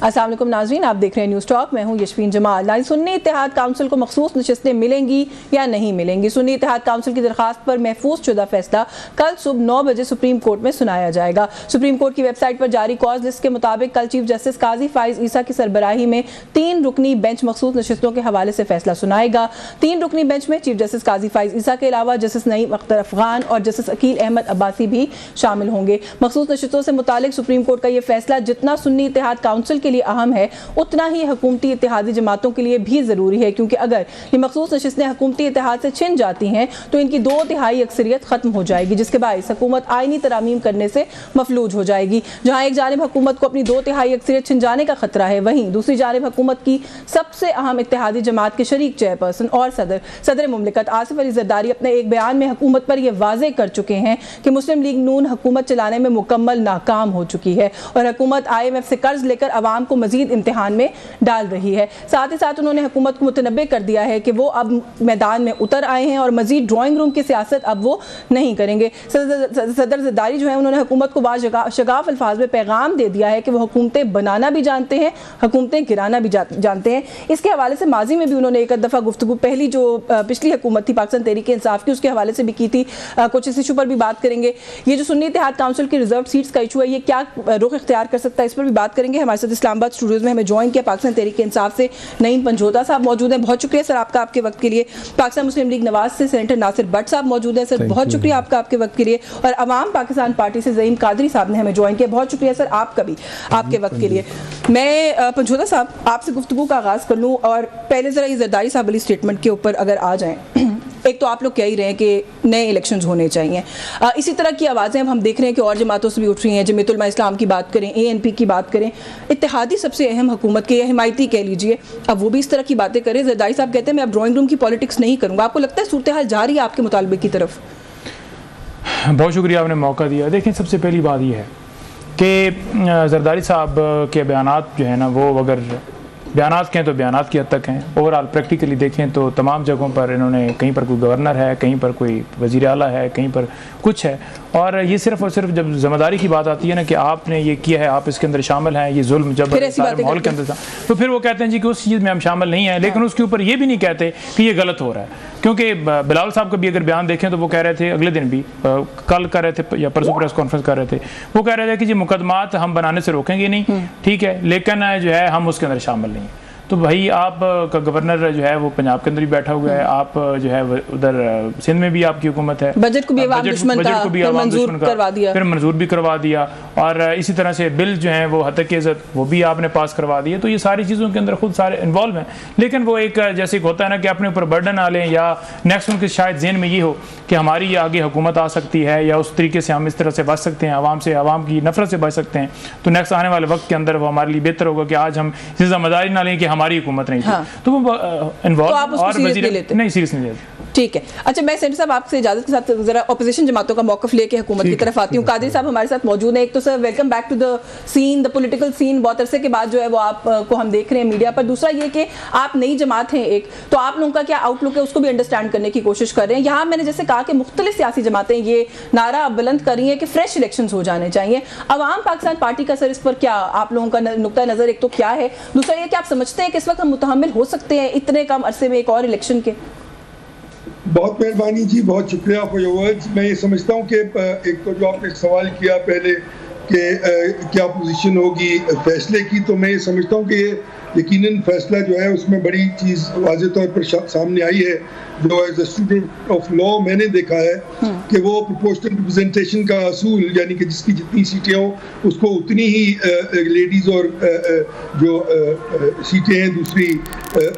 अस्सलाम वालेकुम नाज़रीन, आप देख रहे हैं न्यूज़ टॉक। मैं हूं यशफीन जमाल। सुन्नी इत्तेहाद काउंसिल को मखसूस नशिस्तें मिलेंगी या नहीं मिलेंगी? सुन्नी इत्तेहाद काउंसिल की दरखास्त पर महफूज शुदा फैसला कल सुबह 9 बजे सुप्रीम कोर्ट में सुनाया जाएगा। सुप्रीम कोर्ट की वेबसाइट पर जारी कॉज लिस्ट के मुताबिक कल चीफ जस्टिस काजी फाइज ईसा की सरबराही में 3 रुकनी बेंच मखसूस नशिस्तों के हवाले से फैसला सुनाएगा। 3 रुकनी बेंच में चीफ जस्टिस काजी फाइज ईसा के अलावा जस्टिस नईम अख्तर अफगान और जस्टिस अकील अहमद अब्बासी भी शामिल होंगे। मखसूस नशिस्तों से मुतालिक सुप्रीम कोर्ट का यह फैसला जितना सुन्नी इत्तेहाद काउंसिल के लिए अहम है उतना ही हुकूमती इत्तेहादी जमातों के लिए भी ज़रूरी है, क्योंकि अगर ये मखसूस नशिस्तें हुकूमती इत्तेहाद से छिन जाती हैं तो इनकी 2/3 अक्सरियत खत्म हो जाएगी, जिसके बायस हुकूमत आईनी तरामीम करने से मफलूज हो जाएगी। जहाँ एक जानिब हुकूमत को अपनी 2/3 अक्सरियत छिन जाने का खतरा है, वहीं दूसरी जानिब हुकूमत की सबसे अहम इत्तेहादी जमात के शरीक चेयरपर्सन और सदर मुमलिकत आसिफ अली जरदारी अपने एक बयान में हुकूमत पर यह वाज़े कर चुके हैं कि मुस्लिम लीग नून हुकूमत चलाने में मुकम्मल नाकाम हो चुकी है और हुकूमत IMF से कर्ज लेकर अवाम को मजीद इम्तिहान में डाल रही है। साथ ही साथ उन्होंने हुकूमत को मुतनब्बे कर दिया है कि वो अब मैदान में उतर आए हैं और मजीद ड्राइंग रूम की सियासत अब वो नहीं करेंगे। सदर जरदारी जो है उन्होंने हुकूमत को बाशगाफ अल्फाज में पैगाम दे दिया है कि वो हुकूमतें बनाना भी जानते हैं, हुकूमतें गिराना भी जानते हैं। इसके हवाले से माजी में भी उन्होंने एक दफ़ा गुफ्तगू पहली जो पिछली हुकूमत थी पाकिस्तान तहरीक इंसाफ की, उसके हवाले से भी की थी। कुछ इस इशू पर भी बात करेंगे। ये जो सुन्नी इत्तेहाद काउंसिल की रिजर्व सीट्स का इशू है, ये क्या रुख इख्तियार कर सकता है, इस पर भी बात करेंगे। हमारे साथ इस्लामाबाद स्टूडियोज़ में हमें ज्वाइन किया पाकिस्तान तहरीक इंसाफ से नईम पंजोता साहब मौजूद हैं। बहुत शुक्रिया सर आपका आपके वक्त के लिए। पाकिस्तान मुस्लिम लीग नवाज से सेनेटर नासिर भट्ट साहब मौजूद हैं। सर बहुत शुक्रिया आपका आपके वक्त के लिए। और अवाम पाकिस्तान पार्टी से ज़हीम कादरी साहब ने हमें ज्वाइन किया। बहुत शुक्रिया सर आपका भी आपके वक्त के लिए। मैं पंजोता साहब आपसे गुफ्तगू का आगाज़ कर लूँ और पहले ज़रा ये जरदारी साहब वाली स्टेटमेंट के ऊपर अगर आ जाएँ। एक तो आप लोग कह ही रहे हैं कि नए इलेक्शंस होने चाहिए, इसी तरह की आवाज़ें हम देख रहे हैं कि और जमातों से भी उठ रही हैं। जमीयत उलमा इस्लाम की बात करें, ANP की बात करें, इत्तेहादी सबसे अहम हुकूमत के या हिमायती कह लीजिए, अब वो भी इस तरह की बातें करें। जरदारी साहब कहते हैं मैं अब ड्राइंग रूम की पॉलिटिक्स नहीं करूँगा। आपको लगता है सूरत हाल जा रही है आपके मुतालबे की तरफ? बहुत शुक्रिया आपने मौका दिया। देखें, सबसे पहली बात यह है कि जरदारी साहब के बयानात जो है ना, वो अगर बयानात कहें तो बयानात की हद तक हैं। ओवरऑल प्रैक्टिकली देखें तो तमाम जगहों पर इन्होंने, कहीं पर कोई गवर्नर है, कहीं पर कोई वज़ीर आला है, कहीं पर कुछ है। और ये सिर्फ और सिर्फ जब जिम्मेदारी की बात आती है ना कि आपने ये किया है, आप इसके अंदर शामिल हैं, ये जुल्म जब सारे माहौल के अंदर था, तो फिर वो कहते हैं जी कि उस चीज़ में हम शामिल नहीं हैं। लेकिन उसके ऊपर ये भी नहीं कहते कि ये गलत हो रहा है, क्योंकि बिलावल साहब का भी अगर बयान देखें तो वो कह रहे थे, अगले दिन भी कल कर रहे थे या परसों प्रेस कॉन्फ्रेंस कर रहे थे, वो कह रहे थे कि जी मुकदमात हम बनाने से रोकेंगे नहीं, ठीक है, लेकिन जो है हम उसके अंदर शामिल नहीं हैं। तो भाई आप का गवर्नर जो है वो पंजाब के अंदर भी बैठा हुआ है, आप जो है उधर सिंध में भी आपकी हुकूमत है, बजट को भी फिर मंजूर भी करवा दिया, और इसी तरह से बिल जो है वो हद इज़्ज़त वो भी आपने पास करवा दिए। तो ये सारी चीज़ों के अंदर खुद सारे इन्वॉल्व हैं, लेकिन वो एक जैसे होता है ना कि अपने ऊपर बर्डन आ लें, या नेक्स्ट उनके शायद ज़हन में ये हो कि हमारी आगे हुकूमत आ सकती है, या उस तरीके से हम इस तरह से बच सकते हैं, आवाम की नफरत से बच सकते हैं। तो नेक्स्ट आने वाले वक्त के अंदर वो हमारे लिए बेहतर होगा कि आज हम इस जिम्मेदारी ना लें कि हमारी हुकूमत नहीं थी। हाँ। तो वो इन्वॉल्व और नहीं सीरियस नहीं लेते। ठीक है, अच्छा मैं सेंटर साहब आपसे इजाजत के साथ जरा अपोजिशन जमातों का मौक़िफ़ लेके हुकूमत की तरफ आती हूँ। कादरी साहब हमारे साथ मौजूद है। एक तो sir welcome back to the scene, the political scene. बहुत अरसे के बाद जो है वो आपको हम देख रहे हैं मीडिया पर। दूसरा ये कि आप नई जमात हैं एक, तो आप लोगों का क्या आउटलुक है उसको भी अंडरस्टैंड करने की कोशिश कर रहे हैं। यहाँ मैंने जैसे कहा कि मुख्तलिफ सियासी जमातें ये नारा बुलंद कर रही हैं कि फ्रेश इलेक्शन हो जाने चाहिए। अवाम पाकिस्तान पार्टी का सर इस पर क्या आप लोगों का नुक्ता नज़र एक तो क्या है? दूसरा ये कि आप समझते हैं कि इस वक्त हम मुतहम्मिल हो सकते हैं इतने कम अरसे में एक और इलेक्शन के? बहुत मेहरबानी जी, बहुत शुक्रिया फॉर योर वर्ड्स। मैं ये समझता हूँ कि एक तो जो आपने सवाल किया पहले कि क्या पोजीशन होगी फैसले की, तो मैं ये समझता हूँ कि ये यकीनन फैसला जो है उसमें बड़ी चीज़ वाज़े तौर पर सामने आई है। जो as a student of law मैंने देखा है कि वो प्रोपोर्शनल रिप्रेजेंटेशन का असूल, यानी कि जिसकी जितनी सीटें हों उसको उतनी ही लेडीज़ और जो सीटें हैं दूसरी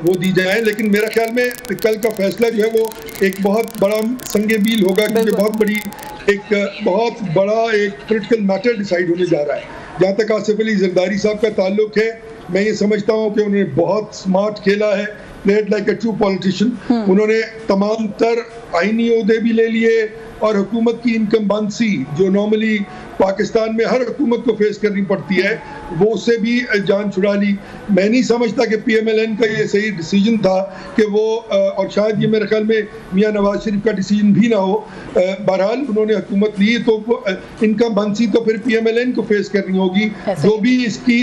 वो दी जाए। लेकिन मेरा ख्याल में कल का फैसला जो है वो एक बहुत बड़ा संगे मील होगा, क्योंकि बहुत बड़ा एक पॉलिटिकल मैटर डिसाइड होने जा रहा है। जहाँ तक आसिफ अली जरदारी साहब का ताल्लुक है, मैं ये समझता हूँ कि उन्होंने बहुत स्मार्ट खेला है, played like a true politician. उन्होंने तमाम तर आईनी ओहदे भी ले लिए, और हुकूमत की इनकम्बेंसी जो नॉर्मली पाकिस्तान में हर हुकूमत को फेस करनी पड़ती है, वो उससे भी जान छुड़ा ली। मैं नहीं समझता कि PMLN का ये सही डिसीजन था कि वो और शायद ये मेरे ख्याल में मियां नवाज शरीफ का डिसीजन भी ना हो। बहरहाल उन्होंने हुकूमत ली तो इनकम्बेंसी तो फिर PMLN को फेस करनी होगी। जो भी इसकी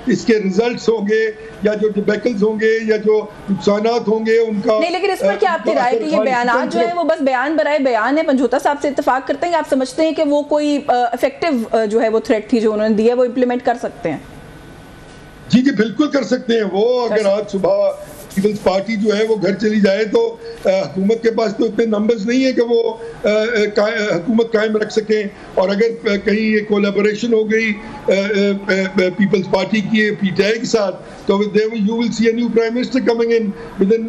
इसके रिजल्ट्स होंगे या जो डिबेकल्स होंगे या जो नुकसानात होंगे उनका नहीं, लेकिन इस पर क्या आपकी राय है कि ये बयानात जो है वो बस बयान बराए बयान है? पंजोता साहब से इत्तेफाक करते हैं, आप समझते हैं कि वो कोई इफेक्टिव जो है वो थ्रेट थी जो उन्होंने दी है वो इम्प्लीमेंट कर सकते हैं? जी बिल्कुल कर सकते हैं वो। अगर आज सुबह पीपल्स पार्टी जो है वो घर चली जाए तो हुकूमत के पास तो इतने नंबर्स नहीं है कि वो हुकूमत कायम रख सकें। और अगर कहीं ये कोलैबोरेशन हो गई पीपल्स पार्टी की PTI के साथ तो you will see a new prime minister coming in within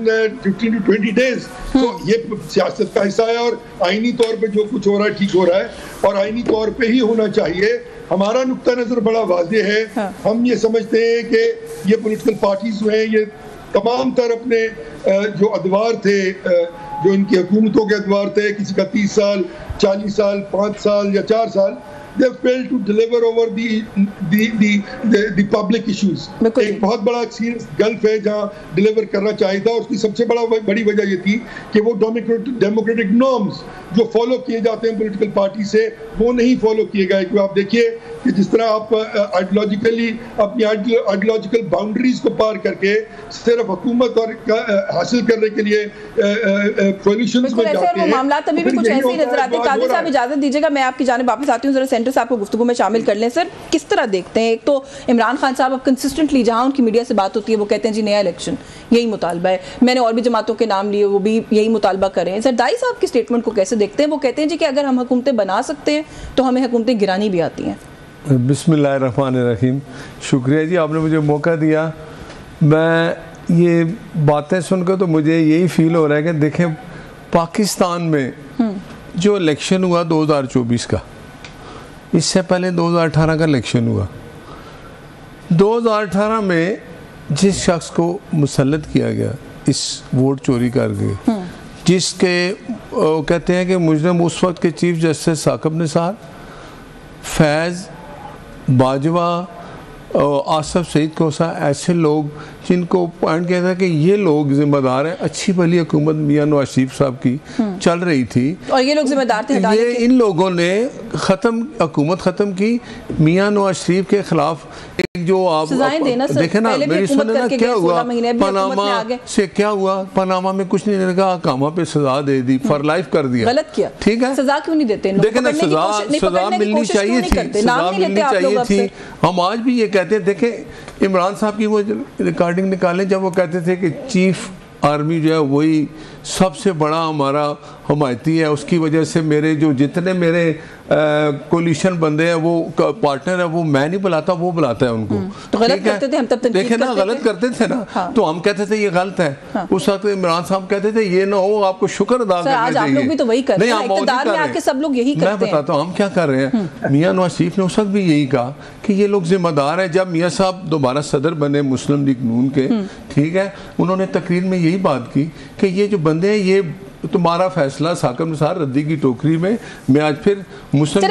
15 to 20 days। तो ये सियासत का हिस्सा है और आईनी तौर पे जो कुछ हो रहा है ठीक हो रहा है और आईनी तौर पे ही होना चाहिए। हमारा नुक्ता नज़र बड़ा वाज़ेह है। हम ये समझते हैं कि ये पॉलिटिकल पार्टीज जो हैं ये तमाम तर अपने जो अदवार थे, जो इनकी हुकूमतों के अदवार थे, किसी का 30 साल 40 साल 5 साल या 4 साल, they failed to deliver over the public issues। एक बहुत बड़ा सीरियस गल्फ है जहाँ डिलीवर करना चाहिए था। उसकी सबसे बड़ी वजह ये थी कि वो डेमोक्रेटिक नॉर्म्स जो फॉलो किए जाते हैं पॉलिटिकल पार्टी से वो नहीं फॉलो किए गए। क्योंकि आप देखिए कि जिस तरह आप आइडियोलॉजिकली अपनी आइडियोलॉजिकल बाउंड्रीज को पार करके सिर्फ हुकूमत और हासिल करने के लिए सॉल्यूशंस में जाते हैं। मामलात अभी भी कुछ ऐसे ही नजर आते हैं। कादिर साहब इजाजत दीजिएगा, मैं आपकी जानिब वापस आती हूँ, जरा सेंटर साहब को गुफ्तगू में शामिल कर लें। सर किस तरह देखते हैं, एक तो इमरान खान साहब अब कंसिस्टेंटली जहाँ उनकी मीडिया से बात होती है वो कहते हैं जी नया इलेक्शन यही मुतालबा है, मैंने और भी जमातों के नाम लिए वो भी यही मुतालबा कर रहे हैं। जरदारी साहब की स्टेटमेंट को कैसे देखते हैं? वो कहते हैं जी कि अगर हम हुकूमतें बना सकते हैं तो हमें हुकूमतें गिरानी भी आती हैं। बिस्मिल्लाहिर्रहमानिर्रहीम, शुक्रिया जी आपने मुझे मौका दिया। मैं ये बातें सुनकर तो मुझे यही फील हो रहा है कि देखें पाकिस्तान में जो इलेक्शन हुआ 2024 का, इससे पहले 2018 का इलेक्शन हुआ। 2018 में जिस शख्स को मुसल्लत किया गया इस वोट चोरी करके, जिसके कहते हैं कि मुजरिम उस वक्त के चीफ जस्टिस साकिब निसार, फैज़, बाजवा, आसफ सईद कोसा, ऐसे लोग जिनको पॉइंट किया था कि ये लोग जिम्मेदार हैं। अच्छी भली हुकूमत मियां नवाज शरीफ साहब की चल रही थी और ये लोग जिम्मेदार थे। ये इन लोगों ने हुकूमत ख़त्म की। मियां नवाज शरीफ के खिलाफ एक जो आप देखे ना, मेरी सुने ना क्या हुआ पनामा से, क्या हुआ पनामा में कुछ नहीं लगा, कामा पे सजा दे दी, फॉर लाइफ कर दिया। गलत किया, ठीक है, सजा क्यों नहीं देते? देखे ना, सजा मिलनी चाहिए थी, सजा मिलनी चाहिए थी। हम आज भी ये कहते हैं, देखें इमरान साहब की वो रिकॉर्डिंग निकालें जब वो कहते थे कि चीफ आर्मी जो है वही सबसे बड़ा हमारा हमायती है, उसकी वजह से मेरे जो जितने मेरे कोलिशन बंदे हैं वो पार्टनर है वो मैं नहीं बुलाता, वो बुलाता है उनको। तो गलत करते थे हम, तब देखे ना गलत करते थे ना। हाँ। तो हम कहते थे ये गलत है। हाँ। उस वक्त इमरान साहब कहते थे ये ना हो, आपको शुक्र अदा करना चाहिए। आप लोग भी तो वही कर रहे हैं, इक़्तिदार में आके सब लोग यही करते हैं। मैं बताता हूँ हम क्या कर रहे हैं। मियां नवाज शरीफ ने उस वक्त भी यही कहा कि ये लोग जिम्मेदार है। जब मियां साहब दोबारा सदर बने मुस्लिम लीग नून के, ठीक है, उन्होंने तकरीर में यही बात की कि ये जो बंदे हैं ये तुम्हारा फैसला साकिब निसार रद्दी की टोकरी में। मैं आज फिर मुस्लिम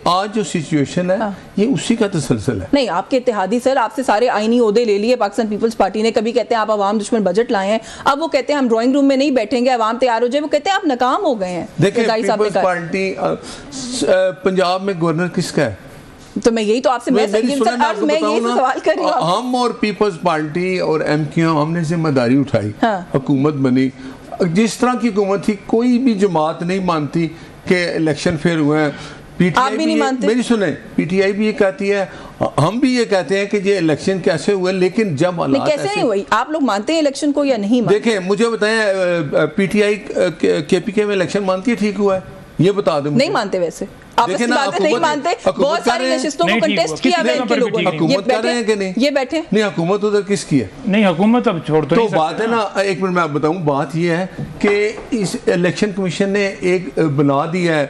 आज जो सिचुएशन है ये उसी का तसलसल है। नहीं, आपके इत्तेहादी सर आपसे सारे आईनी ओहदे ले लिए पाकिस्तान पीपल्स पार्टी ने। कभी कहते हैं आप अवाम दुश्मन बजट लाए हैं, अब वो कहते हैं हम ड्राइंग रूम में नहीं बैठेंगे, अवाम तैयार हो जाए। वो कहते हैं आप नाकाम हो गए हैं। देखिए पीपल्स पार्टी पंजाब में गवर्नर किसका है? तो मैं यही तो आपसे मैं यही सवाल कर रही हूं। हम और पीपल्स पार्टी और एमक्यू हमने जिम्मेदारी उठाई। हाँ। हुकूमत बनी, जिस तरह की हुकूमत थी कोई भी जमात नहीं मानती कि इलेक्शन फेयर हुए हैं। आप भी नहीं मानते? मेरी सुने, पीटीआई भी ये कहती है, हम भी ये कहते हैं कि ये इलेक्शन कैसे हुए, लेकिन जब हालात कैसे नहीं हुई, आप लोग मानते हैं इलेक्शन को या नहीं मानते? देखें मुझे बताएं, पीटीआई केपीके में इलेक्शन मानती है ठीक हुआ है? ये बता दें। नहीं मानते, वैसे आपस की बातें नहीं मानते। बहुत सारी नशिस्तों को कंटेस्ट किया है इनके लोगों ने। हुकूमत कर रहे हैं कि नहीं? ये बैठे नहीं, हुकूमत उधर किसकी है? नहीं, हुकूमत अब छोड़ तो बात है ना। एक मिनट मैं आप बताऊं, बात ये है कि इस इलेक्शन कमीशन ने एक बना दिया है,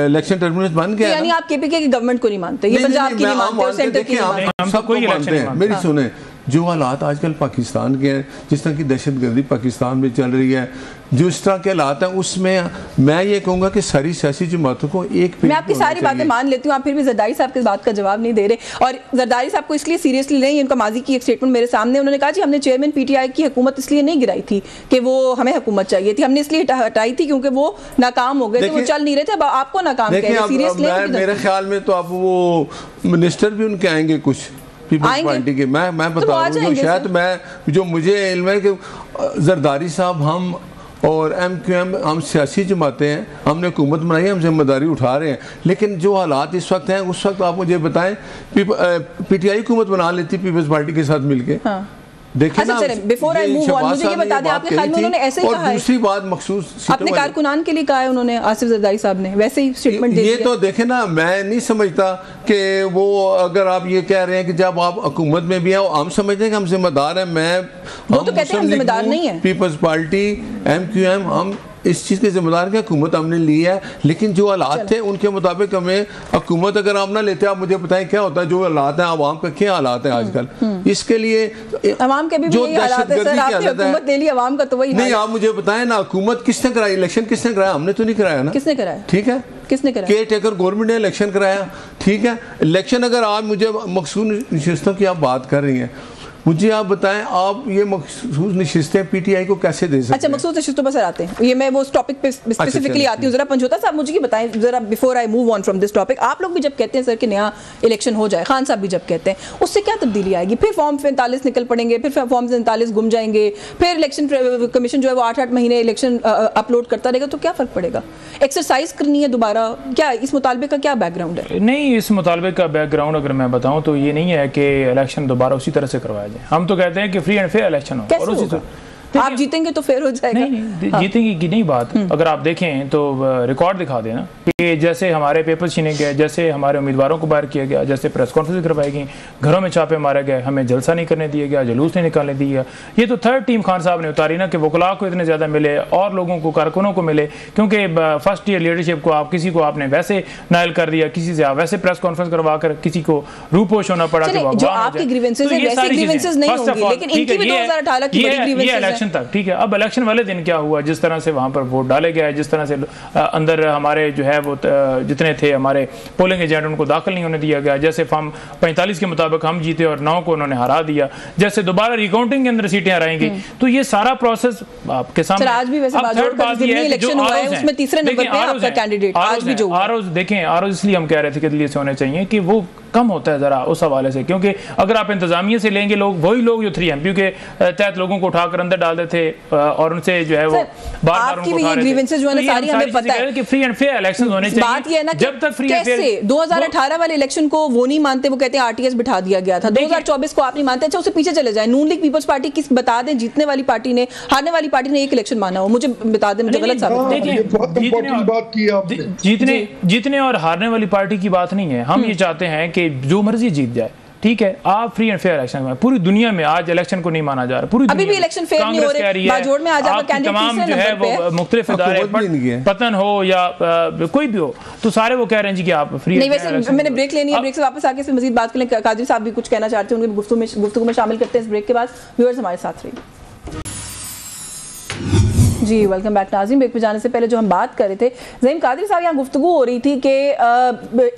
इलेक्शन टर्मिनस बन गया। यानी आप केपीके की गवर्नमेंट को नहीं मानते, ये पंजाब की नहीं मानते, सेंटर की नहीं मानते, हम सबको मानते हैं। मेरी सुने, जो हालात आजकल पाकिस्तान के हैं, जिस तरह की दहशतगर्दी पाकिस्तान में चल रही है, जिस तरह के हालात हैं उसमें मैं ये कहूँगा कि सारी सियासी जमातों को एक मैं आपकी सारी बातें मान लेती हूँ, आप फिर भी जरदारी साहब की बात का जवाब नहीं दे रहे। और जरदारी साहब को इसलिए सीरियसली नहीं, उनका माजी की एक स्टेटमेंट मेरे सामने, उन्होंने कहा जी हमने चेयरमैन पीटीआई की हुकूमत इसलिए नहीं गिराई थी कि वो हमें हुकूमत चाहिए थी, हमने इसलिए हटाई थी क्योंकि वो नाकाम हो गए थे, वो चल नहीं रहे थे। अब आपको नाकाम कह रहे, सीरियसली मेरे ख्याल में तो अब वो मिनिस्टर भी उनके आएंगे कुछ पीपल्स पार्टी के, मैं बता रहा हूँ शायद मैं जो मुझे इल्म है कि जरदारी साहब हम और MQM हम सियासी जमातें हैं, हमने हुकूमत बनाई है, हम जिम्मेदारी उठा रहे हैं, लेकिन जो हालात इस वक्त हैं उस वक्त आप मुझे बताएं PTI हुकूमत बना लेती पीपल्स पार्टी के साथ मिलके। हाँ। देखिए ना, बिफोर आई मूव ऑन मुझे ये बता दें आपके ख्याल में उन्होंने ऐसे ही कहा है? दूसरी बात मखसूस अपने कारकुनान के लिए कहा है उन्होंने, आसिफ जरदारी साहब ने वैसे ही स्टेटमेंट दे दिया। ये तो देखे ना, मैं नहीं समझता कि वो अगर आप ये कह रहे हैं कि जब आप हुकूमत में भी हैं हम समझते हैं कि हम जिम्मेदार हैं, वो तो कहते हैं हम जिम्मेदार नहीं है, पीपल्स पार्टी MQM हम इस चीज़ के जिम्मेदार की हुकूमत हमने ली है, लेकिन जो हालात थे उनके मुताबिक हमें हुकूमत अगर आप ना लेते, आप मुझे बताएं क्या होता है, जो हालात हैं आवाम का क्या हालात हैं आजकल, इसके लिए आवाम के भी जो दहशतगर्दी की हालत है हुकूमत दे ली आवाम का, तो वही नहीं। आप मुझे बताएं ना, हुकूमत किसने कराई, इलेक्शन किसने कराया? हमने तो नहीं कराया ना। किसने कराया? ठीक है, किसने कराया? केयर टेकर गवर्नमेंट ने इलेक्शन कराया। ठीक है, इलेक्शन अगर आप मुझे मखसूस नशिस्तों की आप बात कर रही हैं, मुझे आप बताएं आप ये मखसूस नशिस्तें PTI को कैसे दे सकते हैं? अच्छा, मखसूस नशिस्तों पर सर आते हैं, ये मैं वो उस टॉपिक पे स्पेसिफिकली आती हूँ। जरा पंजोता साहब मुझे ये बताएं जरा, before I move on from this topic, आप लोग भी जब कहते हैं सर कि नया इलेक्शन हो जाए, खान साहब भी जब कहते हैं, उससे क्या तब्दीली आएगी? फिर फॉर्म 45 निकल पड़ेंगे, फिर फॉर्म 45 गुम जाएंगे, फिर इलेक्शन कमीशन जो है वो 8-8 महीने इलेक्शन अपलोड करता रहेगा, तो क्या फ़र्क पड़ेगा? एक्सरसाइज करनी है दोबारा, क्या इस मुतालबे का क्या बैकग्राउंड है? नहीं, इस मुतालबे का बैकग्राउंड अगर मैं बताऊँ तो ये नहीं है कि इलेक्शन दोबारा उसी तरह से करवाया जाए। हम तो कहते हैं कि फ्री एंड फेयर इलेक्शन हो, और उसी आप जीतेंगे तो फेयर हो जाएगा। नहीं, जीतेंगे की नहीं बात। अगर आप देखें तो रिकॉर्ड दिखा देना कि जैसे हमारे पेपर छीने गए, जैसे हमारे उम्मीदवारों को बाहर किया गया, जैसे प्रेस कॉन्फ्रेंस करवाई गई, घरों में छापे मारे गए, हमें जलसा नहीं करने दिया गया, जुलूस नहीं निकालने दिया। ये तो थर्ड टीम खान साहब ने उतारी ना कि वकला को इतने ज़्यादा मिले और लोगों को, कारकुनों को मिले, क्योंकि फर्स्ट ईयर लीडरशिप को आप किसी को आपने वैसे नायल कर दिया, किसी से आप वैसे प्रेस कॉन्फ्रेंस करवा कर किसी को रूपोश होना पड़ा कि जो आपकी ग्रीवेंसेस हैं वैसे ग्रीवेंसेस नहीं होंगी, लेकिन इनकी भी 2018 की बड़ी ग्रीवेंसेस हैं। इलेक्शन तक ठीक है। अब इलेक्शन वाले दिन क्या हुआ, जिस तरह से वहां पर वोट डाले गए, जिस तरह से अंदर हमारे जो है वो जितने थे हमारे पोलिंग एजेंट उनको दाखिल नहीं होने दिया गया, जैसे फॉर्म 45 के मुताबिक हम जीते और 9 को उन्होंने हरा दिया, जैसे दोबारा रिकाउंटिंग के अंदर सीटें हराएंगी, तो ये सारा प्रोसेस आपके सामने। आज भी वैसे थर्ड बात ये है इलेक्शन हुआ है, उसमें तीसरे नंबर पे आपका कैंडिडेट आज भी जो आरोज देखें, आरोज इसलिए हम कह रहे थे कि दिल्ली से होने चाहिए कि वो कम होता है ज़रा उस हवाले से, क्योंकि अगर आप इंतजामिया से लेंगे लोग, वही लोग जो 3 MP के तहत लोगों को उठाकर अंदर डाल देते और उनसे जो है वो बार-बार उनको उठा रहे थे, जो है सारी हमें पता है कि फ्री एंड फेयर इलेक्शन होने चाहिए। बात ये है ना, जब तक फ्री एंड फेयर 2018 वाले इलेक्शन को वो नहीं मानते, वो कहते हैं RTS बिठा दिया गया था, 2024 को आप नहीं मानते। अच्छा, उससे पीछे चले जाए, नून लीग पीपल्स पार्टी किस बता दें, जीतने वाली पार्टी ने, हारने वाली पार्टी ने एक इलेक्शन माना हो, मुझे बता दें, मुझे गलत साबित। जीतने और हारने वाली पार्टी की बात नहीं है, हम ये चाहते हैं कि जो मर्जी जीत जाए, ठीक है, आप फ्री एंड फेयर इलेक्शन में। पूरी दुनिया में आज इलेक्शन को नहीं माना जा रहा, पूरी अभी भी इलेक्शन फेयर नहीं हो रहे, बाजोड़ में आज आपका कैंडिडेट तमाम जो है वो मुख्तलिफ इदारे, पतन हो या कोई भी हो, तो सारे वो कह रहे हैं जी कि आप फ्री नहीं। वैसे मैंने ब्रेक लेनी है, ब्रेक से वापस आके इस मजीद बात करें। कादरी साहब भी कुछ कहना चाहते हैं, उनकी गुफ्तगू में शामिल करते हैं इस ब्रेक के बाद। व्यूअर्स हमारे साथ रहिए। जी वेलकम बैक नाज़रीन। ब्रेक पे जाने से पहले जो हम बात कर रहे थे, ज़हीम कादरी साहब, यहाँ गुफ्तगू हो रही थी कि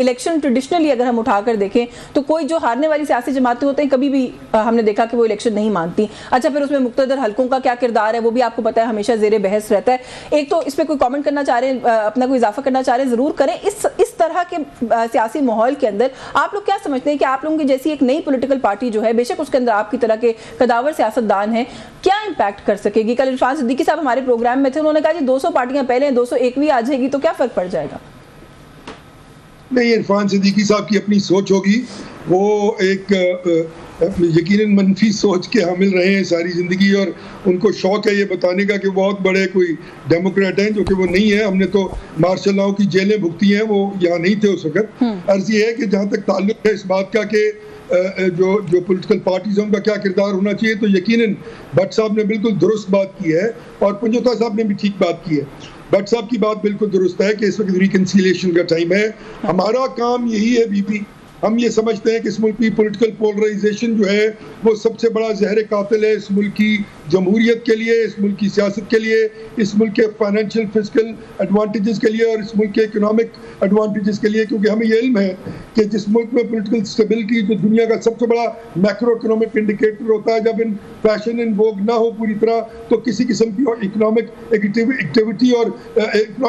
इलेक्शन ट्रेडिशनली अगर हम उठाकर देखें तो कोई जो हारने वाली सियासी जमातें होते हैं, कभी भी हमने देखा कि वो इलेक्शन नहीं मानती। अच्छा, फिर उसमें मुक्तदर हलकों का क्या किरदार है वो भी आपको पता है, हमेशा ज़ेरे बहस रहता है। एक तो इस पर कोई कॉमेंट करना चाह रहे हैं, अपना कोई इजाफा करना चाह रहे हैं, ज़रूर करें। इस तरह के सियासी माहौल के अंदर आप लोग क्या समझते हैं कि आप लोगों की जैसी एक नई पोलिटिकल पार्टी जो है, बेशक उसके अंदर आपकी तरह के कदावर सियासतदान हैं, क्या इम्पैक्ट कर सकेगी? कल इरफान सिद्दीकी साहब हमारे प्रोग्राम में थे, उन्होंने कहा जी 200 पार्टियां पहले हैं, 201वीं आ जाएगी तो क्या फर्क पड़ जाएगा? नहीं, इरफान सिद्दीकी साहब की अपनी सोच होगी, वो एक यकीनन मनफी सोच के हामिल रहे हैं सारी ज़िंदगी, और उनको शौक़ है ये बताने का कि बहुत बड़े कोई डेमोक्रेट हैं, जो कि वो नहीं है। हमने तो मार्शल लॉ की जेलें भुगती हैं, वो यहाँ नहीं थे उस वक्त। अर्ज़ ये है कि जहाँ तक ताल्लुक़ है इस बात का कि जो पॉलिटिकल पार्टीज हैं उनका क्या किरदार होना चाहिए, तो यकीनन भट्ट साहब ने बिल्कुल दुरुस्त बात की है और पंजोता साहब ने भी ठीक बात की है। भट्ट साहब की बात बिल्कुल दुरुस्त है कि इस वक्त रिकन्सिलिएशन का टाइम है। हमारा काम यही है बीबी, हम ये समझते हैं कि इस मुल्क की पॉलिटिकल पोलराइजेशन जो है वो सबसे बड़ा जहर कातिल है इस मुल्क की जमहूरियत के लिए, इस मुल्क की सियासत के लिए, इस मुल्क के फाइनेंशियल फिजिकल एडवांटेजेस के लिए और इस मुल्क के इकोनॉमिक एडवांटेजेस के लिए, क्योंकि हमें ये इल्म है कि जिस मुल्क में पॉलिटिकल स्टेबिलिटी जो दुनिया का सबसे बड़ा मैक्रो इकोनॉमिक इंडिकेटर होता है, जब इन फैशन इन वोग ना हो पूरी तरह, तो किसी किस्म की इकोनॉमिक एक्टिविटी और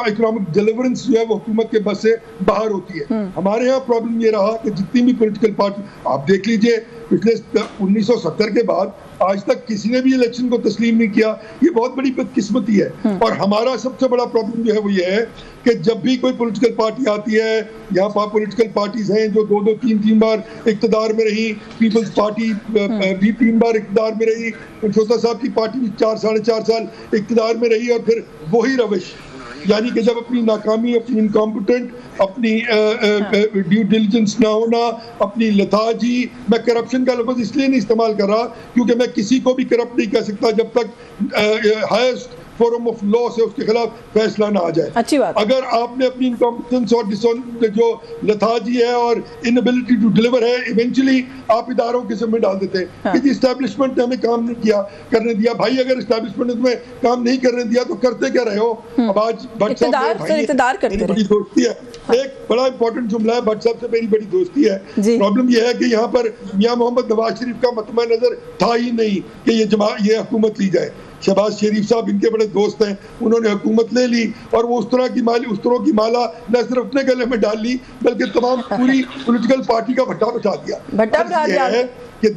इकोनॉमिक डिलीवरेंस जो है वो हुकूमत के बस से बाहर होती है। हमारे यहाँ प्रॉब्लम ये रहा कि जितनी भी पॉलिटिकल पार्टी आप देख लीजिए, पिछले 1970 के बाद आज तक किसी ने भी इलेक्शन को तस्लीम नहीं किया। ये बहुत बड़ी बदकिस्मती है। और हमारा सबसे बड़ा प्रॉब्लम जो है वो ये है कि जब भी कोई पॉलिटिकल पार्टी आती है, यहाँ पर पॉलिटिकल पार्टीज हैं जो 2-2, 3-3 बार इक़्तिदार में रही, पीपल्स पार्टी भी 3 बार इक़्तिदार में रही, छोटा साहब की पार्टी भी 4-4.5 साल इक़्तिदार में रही, और फिर वही रविश, यानी कि जब अपनी नाकामी, अपनी इनकॉम्पिटेंट, अपनी ड्यू डिलिजेंस ना होना, अपनी लताजी, मैं करप्शन का लफ्ज़ इसलिए नहीं इस्तेमाल कर रहा क्योंकि मैं किसी को भी करप्ट नहीं कह सकता जब तक हाईएस्ट फोरम ऑफ लॉ से उसके खिलाफ फैसला ना आ जाए। अच्छी बात। अगर आपने अपनी इनकॉम्पिटेंस और जो लथाजी है और इनएबिलिटी टू डिलीवर है, इवेंचुअली आप इदारों के जिम्मे डाल देते हैं। हाँ। कि एस्टैब्लिशमेंट ने हमें काम नहीं किया करने दिया। भाई अगर एस्टैब्लिशमेंट ने तुम्हें काम नहीं करने दिया तो करते क्या रहे हो? अब आज भट्ट साहब मेरी बड़ी दोस्ती है। हाँ। एक बड़ा इंपॉर्टेंट जुमला है, भट्ट साहब से मेरी बड़ी दोस्ती है। प्रॉब्लम यह है कि यहाँ पर मियां मोहम्मद नवाज शरीफ का मतमा नजर था ही नहीं कि ये हुकूमत ली जाए। शहबाज शरीफ साहब इनके बड़े दोस्त हैं, उन्होंने हुकूमत ले ली और वो उस तरह की माला न सिर्फ अपने गले में डाल ली बल्कि तमाम पूरी पॉलिटिकल पार्टी का भट्टा बिठा दिया। ये है कि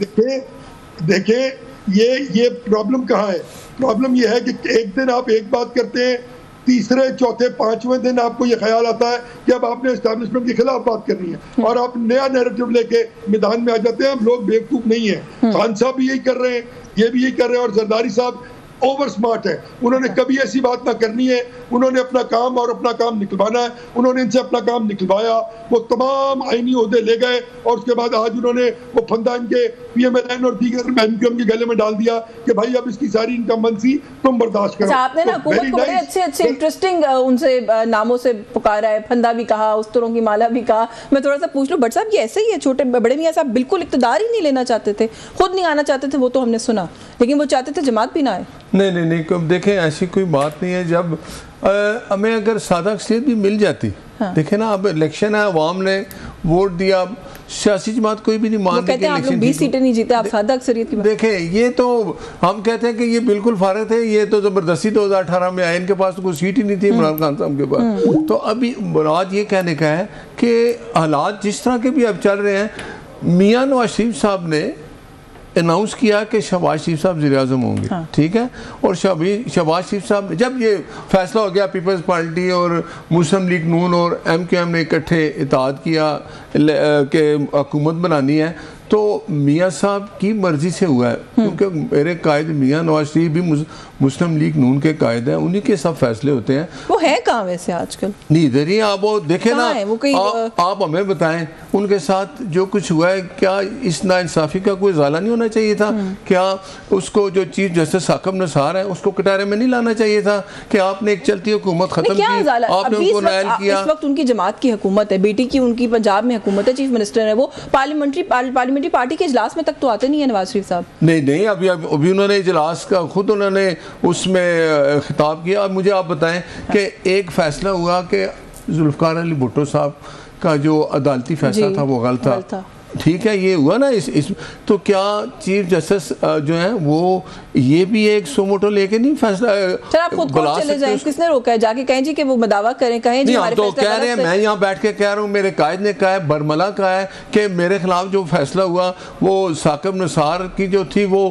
देखें ये प्रॉब्लम कहाँ है? प्रॉब्लम ये है कि एक दिन आप एक बात करते हैं, तीसरे, चौथे, पांचवें दिन आपको ये ख्याल आता है कि अब आपने एस्टैब्लिशमेंट के खिलाफ बात करनी है और आप नया नैरेटिव लेके मैदान में आ जाते हैं। हम लोग बेवकूफ नहीं है, खान साहब भी यही कर रहे हैं, ये भी यही कर रहे हैं, और जरदारी साहब ओवर स्मार्ट है। उन्होंने कभी ऐसी बात ना करनी है, उन्होंने अपना काम और अपना काम निकलवाना है। उन्होंने इनसे अपना काम निकलवाया, वो तमाम आईनी ओहदे ले गए और उसके बाद आज उन्होंने वो फंदा इनके पीएमएलएन और दीगर एमक्यूएम के गले में डाल दिया कि भाई अब इसकी सारी इनकम्बेंसी तुम बर्दाश्त करो। आपने ना हुकूमत को बड़े अच्छे इंटरेस्टिंग उनसे नामों से पुकारा है, फंदा भी कहा, उस्तरों की माला भी कहा। मैं थोड़ा सा पूछ लूं, भट्ट साहब ये ऐसे ही है, छोटे बड़े मियां साहब बिल्कुल इक़्तिदार ही नहीं लेना चाहते थे, खुद नहीं आना चाहते थे, वो तो हमने सुना, लेकिन वो चाहते थे जमात भी ना आए। नहीं, देखें ऐसी कोई बात नहीं है। जब हमें अगर सादा अक्सरियत भी मिल जाती, हाँ। देखें ना, अब इलेक्शन है, अवाम ने वोट दिया, सियासी जमात कोई भी नहीं मान रही, आप लोग 20 सीटें नहीं जीते, आप सादा अक्सरियत की बात। देखें ये तो हम कहते हैं कि ये बिल्कुल फारिग थे, ये तो ज़बरदस्ती 2018 में आए, इनके पास तो कोई सीट ही नहीं थी इमरान खान साहब के पास। तो अभी मुराद ये कहने का है कि हालात जिस तरह के भी अब चल रहे हैं, मियां नवाज शरीफ साहब ने अनाउंस किया कि शहबाज शरीफ साहब वज़ीर-ए-आज़म होंगे, हाँ। ठीक है, और शहबाज शरीफ साहब ने जब ये फैसला हो गया, पीपल्स पार्टी और मुस्लिम लीग नून और एमक्यूएम ने इकट्ठे इत्तेहाद किया कि हुकूमत बनानी है, तो मियाँ साहब की मर्जी से हुआ है, क्योंकि मेरे कायद मियाँ नवाज शरीफ भी मुस्लिम लीग नून के कायद हैं, उन्हीं के सब फैसले होते हैं। वो है कहाँ वैसे आजकल? नहीं, इधर ही आप वो देखें ना, आप हमें बताएं उनके साथ जो कुछ हुआ है, क्या इस नाइंसाफ़ी का कोई ज़ाला नहीं होना चाहिए था? क्या उसको जो चीफ जस्टिस साकिब निसार है उसको कटारे में नहीं लाना चाहिए था कि आपने एक चलती हुकूमत खत्म की, आपने उनको नायल किया? इस वक्त उनकी जमात की हुकूमत है, बेटी की उनकी पंजाब में हुकूमत है, चीफ मिनिस्टर है, वो पार्लियामेंट्री पार्टी के इजलास में तक तो आते नहीं है नवाज शरीफ साहब। नहीं, अभी उन्होंने इजलास का खुद उन्होंने उसमें खिताब किया। अब मुझे आप बताएं कि एक फैसला हुआ कि जुल्फ़िकार अली भुट्टो साहब का जो अदालती फैसला था वो गलत था, ठीक है, ये हुआ ना इस तो क्या चीफ जस्टिस जो है वो ये भी एक सोमोटो लेके नहीं फैसला? सर आप खुद चले जाएं, किसने रोका है? जाके कहें जी कि वो मदावा करें, कहें जी हमारे तो कह रहे हैं, मैं यहाँ बैठ के कह रहा हूँ, मेरे कायद ने कहा है, बरमला कहा है कि मेरे खिलाफ जो फैसला हुआ वो साकिब निसार की जो थी वो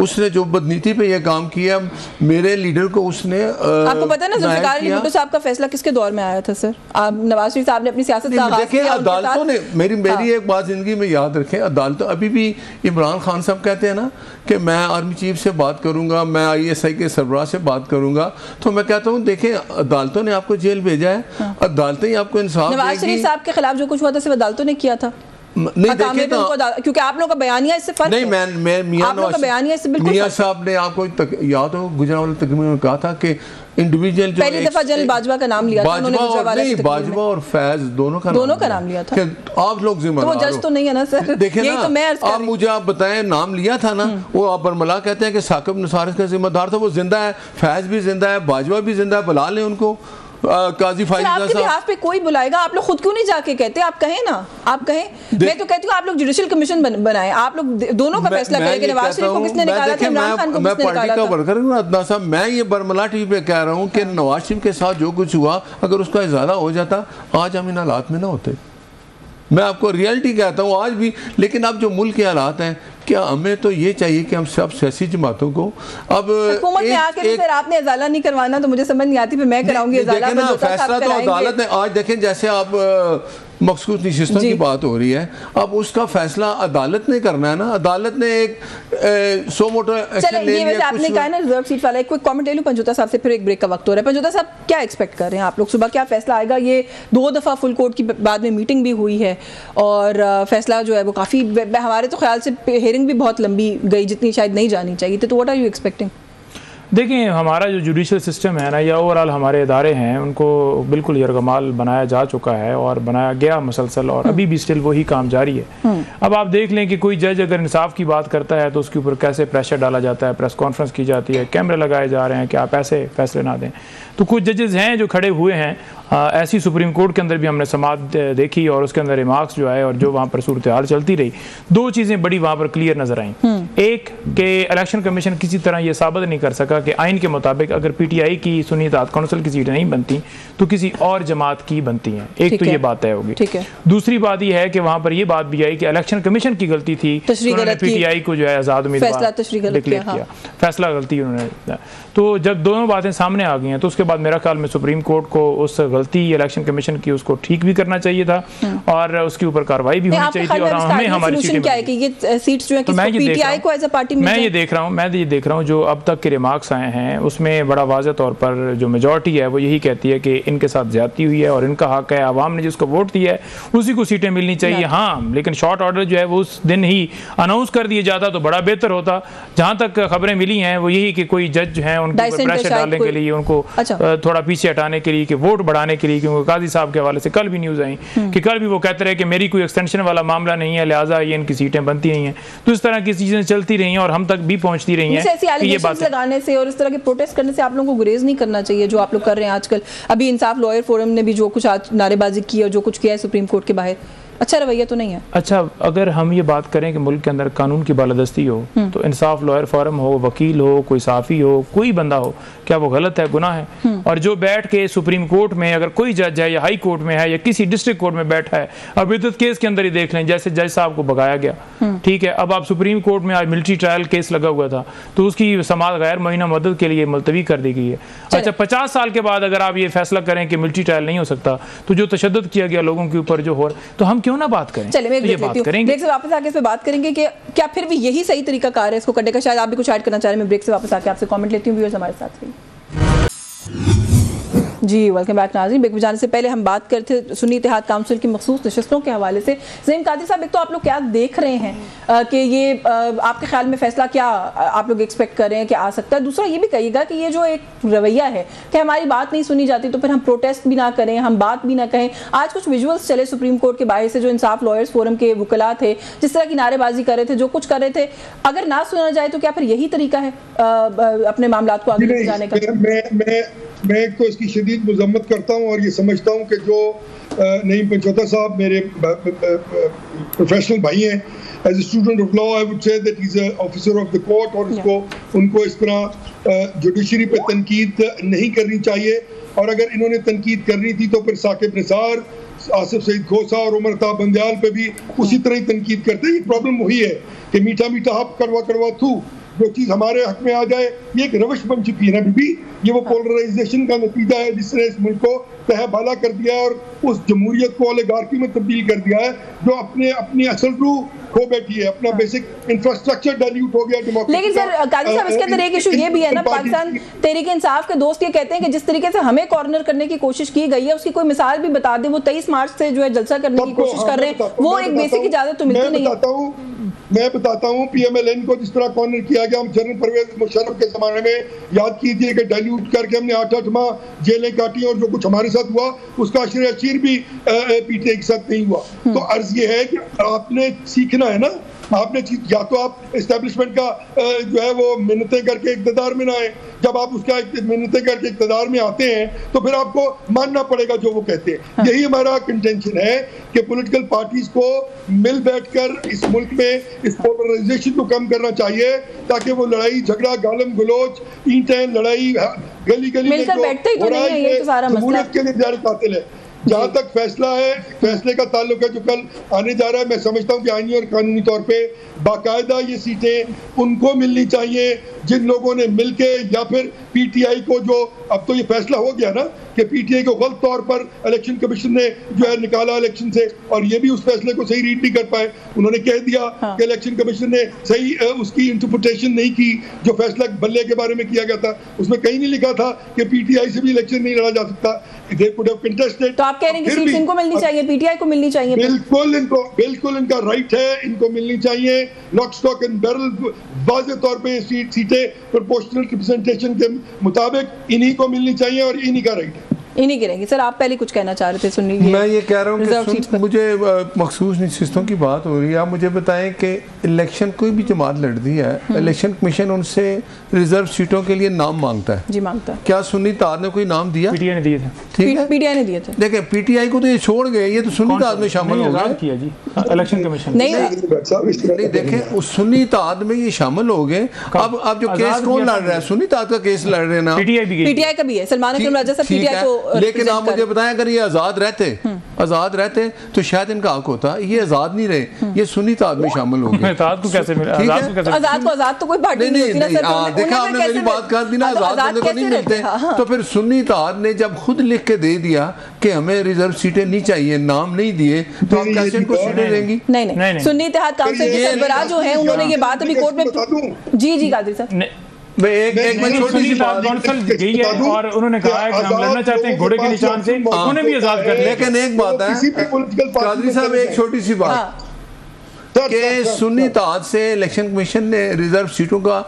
उसने जो बदनीति पे ये काम किया, मेरे लीडर को उसने आपको पता है ना जुल्फ़िकार अली भुट्टो साहब का फैसला किसके दौर में आया था? सर नवाज शरीफ साहब ने अपनी सियासत का आगाज़ किया, अदालतों ने मेरी एक बात जिंदगी में याद रखें, अदालत अभी भी इमरान खान साहब कहते हैं ना कि मैं आर्मी चीफ से बात करूंगा, मैं ISI के सरबराह से बात करूंगा, तो मैं कहता हूं देखें अदालतों ने आपको जेल भेजा है, हाँ। अदालतें ही आपको इंसाफ देंगी। नवाज शरीफ साहब के खिलाफ जो कुछ हुआ था सिर्फ अदालतों ने किया था? नहीं देखे तो क्योंकि आप लोगों का बयानिया इससे फर्क नहीं, मैं मियां साहब ने आपको याद हो गुजरात वाले तकरीर में कहा था कि इंडिविजुअल जो पहली दफा जनरल बाजवा का नाम लिया था उन्होंने, बाजवा और फैज दोनों का नाम लिया था। आप लोग जिम्मेदार तो वो जज तो नहीं है ना सर, देखें ना, तो मैं आप मुझे आप बताएं, नाम लिया था ना, वो आप बरमला कहते हैं कि साकिब निसार का जिम्मेदार था, वो जिंदा है, फैज भी जिंदा है, बाजवा भी जिंदा है, बुला लें उनको। काजी आपके बिहाफ पे कोई बुलाएगा, आप लोग खुद क्यों नहीं जाके कहते? आप कहें ना, आप कहें। मैं तो कहती हूँ आप लोग जुडिशियल कमिशन बनाएं, आप लोग दोनों का फैसला करें कि नवाज शरीफ को किसने निकाला था, इमरान खान को किसने निकाला था। मैं पार्टी का वर्कर हूँ अदनान साहब, मैं ये बरमला टीवी पे कह रहा हूँ कि नवाज शरीफ के साथ जो कुछ हुआ, अगर उसका इजाला हो जाता आज हम इन हालात में ना होते। मैं आपको रियलिटी कहता हूँ आज भी। लेकिन अब जो मुल्क के हालात हैं, क्या हमें तो ये चाहिए कि हम सब सियासी जमातों को अब हुकूमत में आके फिर आपने इजाला नहीं करवाना तो मुझे समझ नहीं आती, फिर मैं कराऊंगी इजाला। फैसला तो अदालत ने आज देखें, जैसे आप मखसूस नशिस्तों की बात हो रही है, अब उसका फैसला अदालत ने करना है ना। अदालत ने एक सो मोटो एक्शन ले लिया। आपने कहा ना रिजर्व सीट वाला, एक कोई कमेंट ले लूं पंजोता साहब से, फिर एक ब्रेक का वक्त हो रहा है। पंजोता साहब क्या एक्सपेक्ट कर रहे हैं आप लोग, सुबह क्या फैसला आएगा? ये 2 दफा फुल कोर्ट की बाद में मीटिंग भी हुई है और फैसला जो है वो काफ़ी, हमारे तो ख्याल से हेयरिंग भी बहुत लंबी गई, जितनी शायद नहीं जानी चाहिए थी। तो व्हाट आर यू एक्सपेक्टिंग? देखिए, हमारा जो जुडिशल सिस्टम है ना, या ओवरऑल हमारे इदारे हैं, उनको बिल्कुल यरगमाल बनाया जा चुका है और बनाया गया मुसलसल, और अभी भी स्टिल वही काम जारी है। अब आप देख लें कि कोई जज अगर इंसाफ की बात करता है तो उसके ऊपर कैसे प्रेशर डाला जाता है, प्रेस कॉन्फ्रेंस की जाती है, कैमरे लगाए जा रहे हैं कि आप ऐसे फैसले ना दें। तो कुछ जजेस हैं जो खड़े हुए हैं, ऐसी सुप्रीम कोर्ट के अंदर भी हमने समाअत देखी और उसके अंदर रिमार्क्स जो है और जो वहाँ पर सूरत हाल चलती रही, 2 चीज़ें बड़ी वहाँ पर क्लियर नजर आई। एक कि इलेक्शन कमीशन किसी तरह ये साबित नहीं कर सका कि आइन के मुताबिक अगर पीटीआई की सुन्नी इत्तेहाद कौंसिल की सीटें नहीं बनती तो किसी और जमात की बनती हैं। एक तो ये बात तय होगी। दूसरी बात ये है कि वहाँ पर ये बात भी आई कि इलेक्शन कमीशन की गलती थी, उन्होंने पीटीआई को जो है आज़ाद उम्मीदवार डिक्लेयर किया, फैसला गलती उन्होंने। तो जब दोनों बातें सामने आ गई हैं तो उसके बाद मेरा ख्याल में सुप्रीम कोर्ट को उस गलती इलेक्शन कमीशन की उसको ठीक भी करना चाहिए था और उसके ऊपर कार्रवाई भी होनी चाहिए थी। और हमें हमारी सीटें क्या है कि ये सीट्स जो है किसको पीटीआई को एज अ पार्टी मैं ये देख रहा हूँ जो अब तक के रिमार्क्स आए हैं उसमें बड़ा वाज़ेह तौर पर जो मेजॉरिटी है वो यही कहती है कि इनके साथ ज्यादती हुई है और इनका हक है, आवाम ने जिसको वोट दिया है उसी को सीटें मिलनी चाहिए। हाँ, लेकिन शॉर्ट ऑर्डर जो है वो उस दिन ही अनाउंस कर दिया जाता तो बड़ा बेहतर होता। जहाँ तक खबरें मिली हैं वो यही कि कोई जज जो है उनके ऊपर प्रेशर डालने के लिए, उनको थोड़ा पीछे हटाने के लिए, कि वोट बढ़ाने के लिए, क्योंकि काजी साहब के हवाले से कल भी न्यूज़ आई कि कल भी वो कहते रहे कि मेरी कोई एक्सटेंशन वाला मामला नहीं है, लिहाजा ये इनकी सीटें बनती नहीं हैं। तो इस तरह की चीज़ें चलती रही हैं और हम तक भी पहुंचती रही हैं। ये बात लगाने से और इस तरह के प्रोटेस्ट करने से आप लोगों को गुरेज नहीं करना चाहिए जो आप लोग कर रहे हैं आजकल। अभी इंसाफ लॉयर फोरम ने भी जो कुछ आज नारेबाजी की और जो कुछ किया है सुप्रीम कोर्ट के बाहर, अच्छा रवैया तो नहीं है। अच्छा, अगर हम ये बात करें कि मुल्क के अंदर कानून की बालादस्ती हो तो इंसाफ लॉयर फोरम हो, वकील हो, कोई साफ़ी हो, कोई बंदा हो, क्या वो गलत है, गुनाह है? और जो बैठ के सुप्रीम कोर्ट में अगर कोई जज है या हाई कोर्ट में है या किसी डिस्ट्रिक्ट कोर्ट में बैठा है, अब इद्दत केस के अंदर ही देख लें, जैसे जज साहब को भगाया गया, ठीक है, अब आप सुप्रीम कोर्ट में आज मिलिट्री ट्रायल केस लगा हुआ था तो उसकी समाअत गैर मुअय्यना मुद्दत के लिए मुलतवी कर दी गई है। अच्छा, 50 साल के बाद अगर आप ये फैसला करें कि मिलिट्री ट्रायल नहीं हो सकता तो जो तशद्दुद किया गया लोगों के ऊपर जो हो रहा, तो हम क्यों ना बात करें? चलिए मैं ये बात करेंगे, ब्रेक से वापस आके इस पे बात करेंगे कि क्या फिर भी यही सही तरीका कार है इसको करने का। शायद आप भी कुछ ऐड करना चाह रहे हैं। मैं ब्रेक से वापस आके आपसे कमेंट लेती हूँ, व्यूअर्स हमारे साथ रहिए। जी वेलकम बैक नाज़रीन। ब्रेक में जाने से पहले हम बात करते थे सुन्नी इत्तेहाद काउंसिल की मखसूस नशिस्तों के हवाले से। ज़हीम कादी साहब, एक तो आप लोग क्या देख रहे हैं कि ये आपके ख्याल में फैसला क्या आप लोग एक्सपेक्ट कर रहे हैं कि आ सकता है? दूसरा ये भी कहिएगा कि ये जो एक रवैया है कि हमारी बात नहीं सुनी जाती तो फिर हम प्रोटेस्ट भी ना करें, हम बात भी ना कहें। आज कुछ विजुअल्स चले सुप्रीम कोर्ट के बाहर से, जो इंसाफ लॉयर्स फोरम के वकला थे जिस तरह की नारेबाजी कर रहे थे, जो कुछ कर रहे थे, अगर ना सुना जाए तो क्या फिर यही तरीका है अपने मामलात को आगे ले जाने का? मैं तो इसकी शदीद मजम्मत करता हूँ और ये समझता हूँ कि जो नईम पंचोता साहब मेरे प्रोफेशनल भाई हैं, as a student of law I would say that he is a officer of the court, और उनको इस तरह जुडिशरी पे तनकीद नहीं करनी चाहिए। और अगर इन्होंने तनकीद करनी थी तो फिर साकिब निसार, आसिफ सईद खोसा और उमर ताब बंदयाल पे भी उसी तरह ही तनकीद करते। ये प्रॉब्लम वही है कि मीठा मीठा हक, कड़वा कड़वा थू, जो चीज़ हमारे हक में आ जाए ये एक रवश बन चुकी है ना बीबी। ये वो पोलराइजेशन का नतीजा है जिसने इस मुल्क को तहबाला कर दिया है और उस जमहूरियत को ओलिगार्की में तब्दील कर दिया है, जो अपनी असल रूह खो बैठी है, अपना बेसिक इंफ्रास्ट्रक्चर डाइल्यूट हो गया। लेकिन सर काजी साहब, इसके अंदर एक इशू ये भी है ना, पाकिस्तान तहरीक इंसाफ के दोस्त ये कहते हैं कि जिस तरीके से हमें कॉर्नर करने की कोशिश की गई है उसकी कोई मिसाल भी बता दें। वो 23 मार्च से जो है जलसा करने की कोशिश कर रहे हैं, वो एक बेसिक इजाजत तो मिलती नहीं है। मैं बताता हूँ PMLN को जिस तरह कॉर्नर किया गया, हम जनरल परवेज मुशर्रफ के जमाने में याद कीजिए कि डाइल्यूट करके हमने 8-8 माह जेलें काटी और जो कुछ हमारे साथ हुआ उसका अशर भी PTI के साथ नहीं हुआ। तो अर्ज ये है कि आपने सीखना है ना, आपने या तो आप इस्टेब्लिशमेंट का जो है वो मिन्नतें करके इक़्तिदार में ना आए, जब आप उसका मिन्नतें करके इक़्तिदार में आते हैं तो फिर आपको मानना पड़ेगा जो वो कहते हैं। यही हमारा कंटेंशन है कि पॉलिटिकल पार्टीज को मिल बैठकर इस मुल्क में इस पोलराइजेशन को कम करना चाहिए, ताकि वो लड़ाई झगड़ा गालम गलोच ईंटें लड़ाई गली गली में जमहूरियत के लिए ज़्यादा कातिल है। जहाँ तक फैसला है, फैसले का ताल्लुक है जो कल आने जा रहा है, मैं समझता हूँ कि आईनी और कानूनी तौर पे बाकायदा ये सीटें उनको मिलनी चाहिए जिन लोगों ने मिलके, या फिर PTI को, जो अब तो ये फैसला हो गया ना कि PTI को गलत तौर पर इलेक्शन कमीशन ने जो है निकाला इलेक्शन से, और ये भी उस फैसले को सही रीड नहीं कर पाए। उन्होंने कह दिया कि इलेक्शन कमीशन ने सही उसकी इंटरप्रिटेशन नहीं की, जो फैसला बल्ले के बारे में किया गया था उसमें कहीं नहीं लिखा था कि PTI से भी इलेक्शन नहीं लड़ा जा सकता। They could have contested। तो आप कह रहे हैं कि सीट्स इनको मिलनी चाहिए, PTI को मिलनी चाहिए? बिल्कुल इनका राइट है, इनको मिलनी चाहिए। लॉक स्टॉक एंड बैरल वाज़े तौर पे सीटें प्रोपोर्शनल रिप्रेजेंटेशन के मुताबिक इन्हीं को मिलनी चाहिए और इन्हीं का राइट है, इन्हीं की रहेंगी। सर आप पहले कुछ कहना चाह रहे थे, सुनिए। मैं ये कह रहा हूँ कि मुझे मखसूस नशिस्तों की बात हो रही है। आप मुझे बताएं कि इलेक्शन कोई भी जमात लड़ती है, इलेक्शन कमीशन उनसे रिजर्व सीटों के लिए नाम मांगता है। जी मांगता है। क्या सुन्नी ताद ने कोई नाम दिया? PTI ने दिए थे। ठीक है, PTI ने दिए थे। देखिए PTI को तो ये छोड़ गए, ये तो सुन्नी ताद में शामिल हो गए। किया जी इलेक्शन कमीशन नहीं, देखें उस सुन्नी ताद में ये शामिल हो गए। अब जो केस कौन लड़ रहा है? सुन्नी ताद का केस लड़ रहे हैं ना, PTI का भी है। सलमान अकरम राजा साहब PTI को, लेकिन आप मुझे बताएं अगर ये आजाद रहते तो शायद इनका हक होता। ये आजाद नहीं रहे, ये सुन्नी ताद में शामिल हो गए। आजाद को कैसे मिला? आजाद तो कोई पार्टी नहीं होती ना सर। देखा आपने मेरी बात कर दी ना, आजाद बंदे को नहीं मिलते। तो फिर सुन्नी ताद ने जब खुद लिख के दे दिया कि हमें रिजर्व सीटें नहीं चाहिए, नाम नहीं दिए, तो आप कैसे इनको सीटें देंगी? नहीं, सुन्नी इत्तेहाद काउंसिल के सरबराह जो है उन्होंने ये बात अभी कोर्ट में। जी कादरी साहब, एक छोटी सी बात कौंसल गई है और उन्होंने कहा है कि हम लड़ना चाहते हैं घोड़े के निशान से, उन्हें भी आजाद कर। लेकिन एक बात है कादरी साहब, एक छोटी सी बात कि सुन्नी ताद से इलेक्शन कमीशन ने रिजर्व सीटों का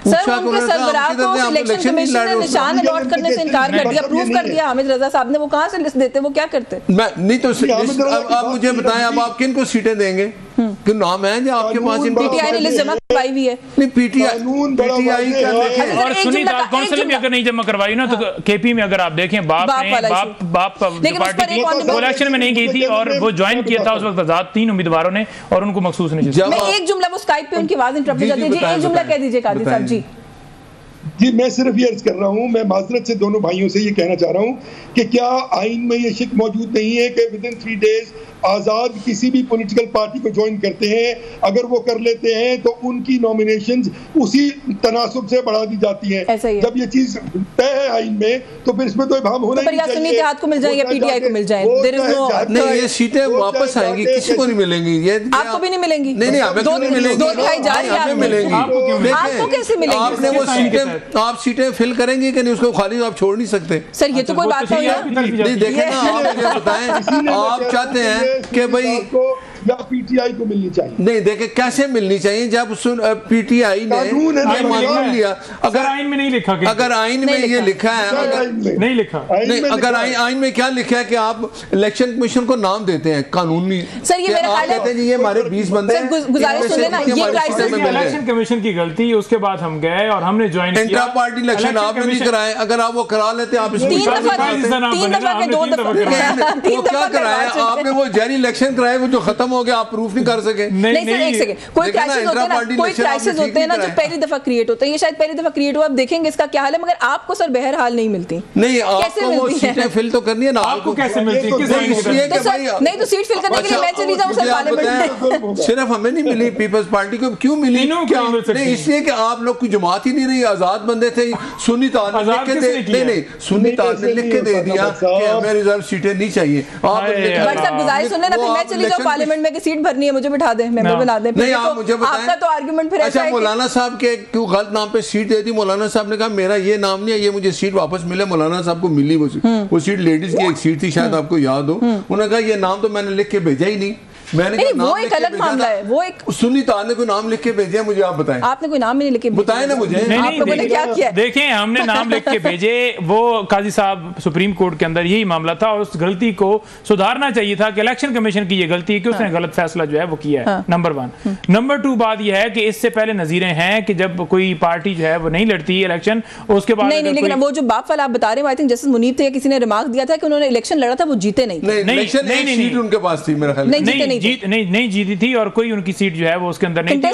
सर उनके सरबराह को इलेक्शन कमीशन ने निशान अलॉट करने से इनकार कर दिया, प्रूफ कर दिया हामिद रजा साहब ने। वो कहाँ से लिस्ट देते, वो क्या करते? मैं नहीं तो अब मुझे बताएं, अब आप किन को सीटें देंगे? कि नाम है जो आपके पास? PTI ने लिस्ट जमा करवाई हुई है। नहीं PTI का, और सुन्नी ताद काउंसिल में अगर नहीं जमा करवाई ना तो KP में अगर आप देखें बाप पार्टी थी, वो इलेक्शन में नहीं गई थी और वो ज्वाइन किया था उस वक्त आजाद 3 उम्मीदवारों ने और उनको मखसूस नहीं। एक जुमला, वो स्काइप पे उनकी आवाज इंटरप्ट हो जाती है, एक जुमला कह दीजिए कादरी साहब। जी मैं सिर्फ ये अर्ज कर रहा हूँ, मैं माजरत से दोनों भाइयों से ये कहना चाह रहा हूँ कि क्या आइन में ये शिक मौजूद नहीं है कि विदिन 3 डेज आज़ाद किसी भी पॉलिटिकल पार्टी को ज्वाइन करते हैं, अगर वो कर लेते हैं तो उनकी नॉमिनेशंस उसी तनासुब से बढ़ा दी जाती हैं। जब ये चीज तय है आइन में तो फिर इसमें तो इबाम होना ही चाहिए। सुन्नी इत्तेहाद को मिल जाए या PTI को मिल जाए, देयर इज नो। नहीं, ये सीटें वापस आएंगी, किसी को नहीं मिलेंगी। ये आपको भी नहीं मिलेंगी? नहीं, हमें तो नहीं मिलेंगी। 2 दिखाई जा रही है, हमें मिलेंगी। आपको कैसे मिलेंगी? आपने वो सीटें, आप सीटें फिल करेंगे कि नहीं, उसको खाली आप छोड़ नहीं सकते। सर ये तो कोई बात नहीं, देखें ना, आप मुझे बताएं, आप चाहते हैं कि भाई या PTI को मिलनी चाहिए? नहीं, देखे कैसे मिलनी चाहिए जब PTI ने मान लिया। अगर आइन में नहीं लिखा, अगर आइन में ये लिखा है, नहीं लिखा, अगर आइन में क्या लिखा है कि आप इलेक्शन कमीशन को नाम देते हैं कानूनी। सर ये मेरा ख्याल है, कहते हैं जी ये हमारे 20 बंदे हैं, गुजारिश सुन लेना, ये क्राइसिस इलेक्शन कमीशन की गलती। उसके बाद हम गए और हमने ज्वाइन किया। इंट्रा पार्टी इलेक्शन आपने नहीं कराए, अगर आप वो करा लेते आप इसमें 3 दफा के 2 दफा वो क्या कराया आपने? वो जारी इलेक्शन कराए, वो जो खत्म हो गया, आप प्रूफ नहीं कर सके। नहीं सर एक सेकंड, कोई क्राइसिस होते हैं ना जो पहली दफा क्रिएट होते हैं, ये शायद पहली दफा क्रिएट हुआ। आप देखेंगे इसका क्या हाल है, मगर आपको सर बहरहाल नहीं मिलती। नहीं, आपको वो सीटें फिल तो करनी है ना। आपको कैसे मिलती है? नहीं तो सीट फिल करने के लिए मैं चली जाऊं सर पार्लियामेंट में। सिर्फ हमें नहीं मिली, पीपल्स पार्टी को क्यों मिली? नहीं, इसलिए कि आप लोग की जमात ही नहीं रही, आजाद बंदे थे। सुन्नी ताद ने लिख के नहीं, सुन्नी ताद ने लिख के दे दिया कि हमें रिजर्व सीटें नहीं चाहिए। आप गुजारिश सुन लेना, फिर मैं चली जाऊं पार्लियामेंट में कि सीट भरनी है, मुझे बिठा दे, मेंबर बना दे। नहीं, आप मुझे बताएं, आपका तो आर्गुमेंट फिर अच्छा मौलाना साहब के क्यों गलत नाम पे सीट दे दी? मौलाना साहब ने कहा मेरा ये नाम नहीं है, ये मुझे सीट वापस मिले। मौलाना साहब को मिली वो सीट लेडीज की एक सीट थी, शायद आपको याद हो। उन्होंने कहा ये नाम तो मैंने लिख के भेजा ही नहीं, मैंने नहीं, वो एक अलग मामला है, वो एक सुन्नी इत्तेहाद ने कोई नाम लिख के भेजे, मुझे आप बताएं। आपने कोई नाम नहीं लिख के बताएं ना मुझे, आप लोगों ने क्या किया? देखें, हमने नाम लिख के भेजे, वो काजी साहब सुप्रीम कोर्ट के अंदर यही मामला था और उस गलती को सुधारना चाहिए था कि इलेक्शन कमीशन की ये गलती है कि उसने गलत फैसला जो है वो किया है, नंबर 1। नंबर 2 बात यह है कि इससे पहले नजीरें हैं कि जब कोई पार्टी जो है वो नहीं लड़ती इलेक्शन, उसके बाद नहीं, लेकिन वो जो बाप वाला आप बता रहे हैं, आई थिंक जस्टिस मुनीब थे, किसी ने रिमार्क दिया था कि उन्होंने इलेक्शन लड़ा था, वो जीते नहीं। नहीं, उनके पास थी मेरा ख्याल, नहीं जीती थी और कोई उनकी सीट जो है वो उसके अंदर नहीं थी।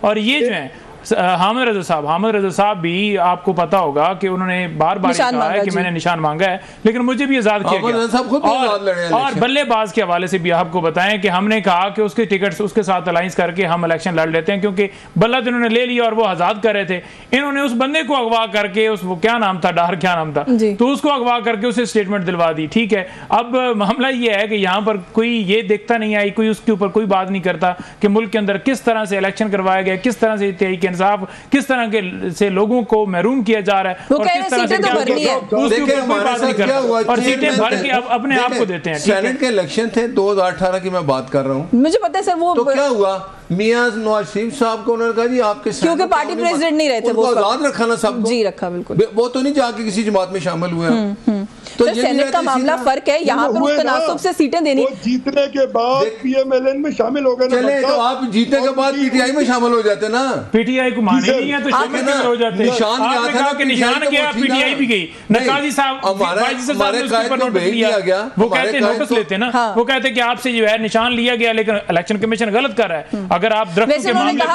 और ये जो है हामिद रजा साहब भी आपको पता होगा कि उन्होंने बार बार कहा है कि मैंने निशान मांगा है, लेकिन मुझे भी आजाद किया गया। और बल्लेबाज के हवाले से भी आपको बताएं कि हमने कहा कि उसके टिकट उसके साथ अलायंस करके हम इलेक्शन लड़ लेते हैं, क्योंकि बल्ला तो इन्होंने ले लिया और वो आजाद कर रहे थे। इन्होंने उस बंदे को अगवा करके, वो क्या नाम था, डार क्या नाम था, तो उसको अगवा करके उसे स्टेटमेंट दिलवा दी। ठीक है, अब मामला ये है कि यहाँ पर कोई ये देखता नहीं आई, कोई उसके ऊपर कोई बात नहीं करता कि मुल्क के अंदर किस तरह से इलेक्शन करवाया गया, किस तरह से इंसाफ, किस तरह के से लोगों को महरूम किया जा रहा है और किस तरह से उसके ऊपर कोई बात नहीं करता और सीटें भर के अपने आप को देते हैं। सेनेट के इलेक्शन थे 2018 की मैं बात कर रहा हूँ, मुझे पता है सर। वो तो क्या हुआ, मियां नवाज शरीफ साहब को उन्होंने कहा जी आपके क्योंकि पार्टी प्रेसिडेंट नहीं रहते, वो आजाद रखा ना सब जी रखा, बिल्कुल वो तो नहीं जाके किसी जमात में शामिल हुए। तो सेनेट का मामला फर्क है, यहाँ पर उस तनासुब से सीटें देनी, जीतने के बाद पीएमएलएन में शामिल हो गए। चले तो आप जीतने के बाद पीटीआई में शामिल हो जाते ना, पीटीआई को माने नहीं है तो शामिल हो जाते। निशान गया था, निशान गया, पीटीआई भी गई। नकाजी साहब हमारे कायद को भेज दिया गया, वो कहते नोटिस लेते ना, वो कहते कि आपसे जो है निशान लिया गया, लेकिन इलेक्शन कमीशन गलत कर रहा है। अगर आप दरख्त के मामले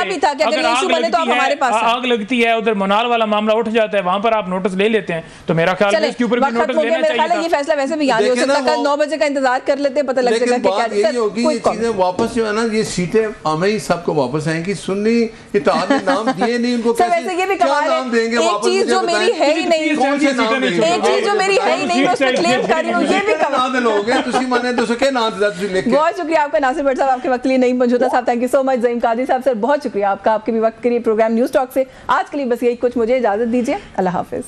पे आग लगती है, उधर मोनाल वाला मामला उठ जाता है, वहां पर आप नोटिस ले लेते हैं, तो मेरा ख्याल है इसके ऊपर भी नोटिस लेना चाहिए। ये फैसला वैसे भी याद हो सकता है, कल 9 बजे का इंतजार कर लेते हैं, पता लग जाएगा कि क्या यही होगी। ये चीजें वापस जो है ना, ये सीटें हमें ही सबको वापस आएंगी। सुन्नी इत्तेहाद ने नाम दिए नहीं, उनको कैसे ये भी कमाल है। एक चीज जो मेरी है ही नहीं, एक चीज जो मेरी है ही नहीं, मैं उसको क्लेम कर रही हूं, ये भी कमाल लोग हैं। तुसी माने दोस्तों के नाम लिख के। बहुत शुक्रिया आपका नासिर भट्ट साहब, आपके वक्त के लिए नहीं मौजूदा साहब, thank you so much. Zaheem Qadri साहब सर, बहुत शुक्रिया आपका, आपके भी वक्त के लिए। प्रोग्राम न्यूज़ टॉक से आज के लिए बस यही कुछ, मुझे इजाजत दीजिए, अल्लाह हाफिज।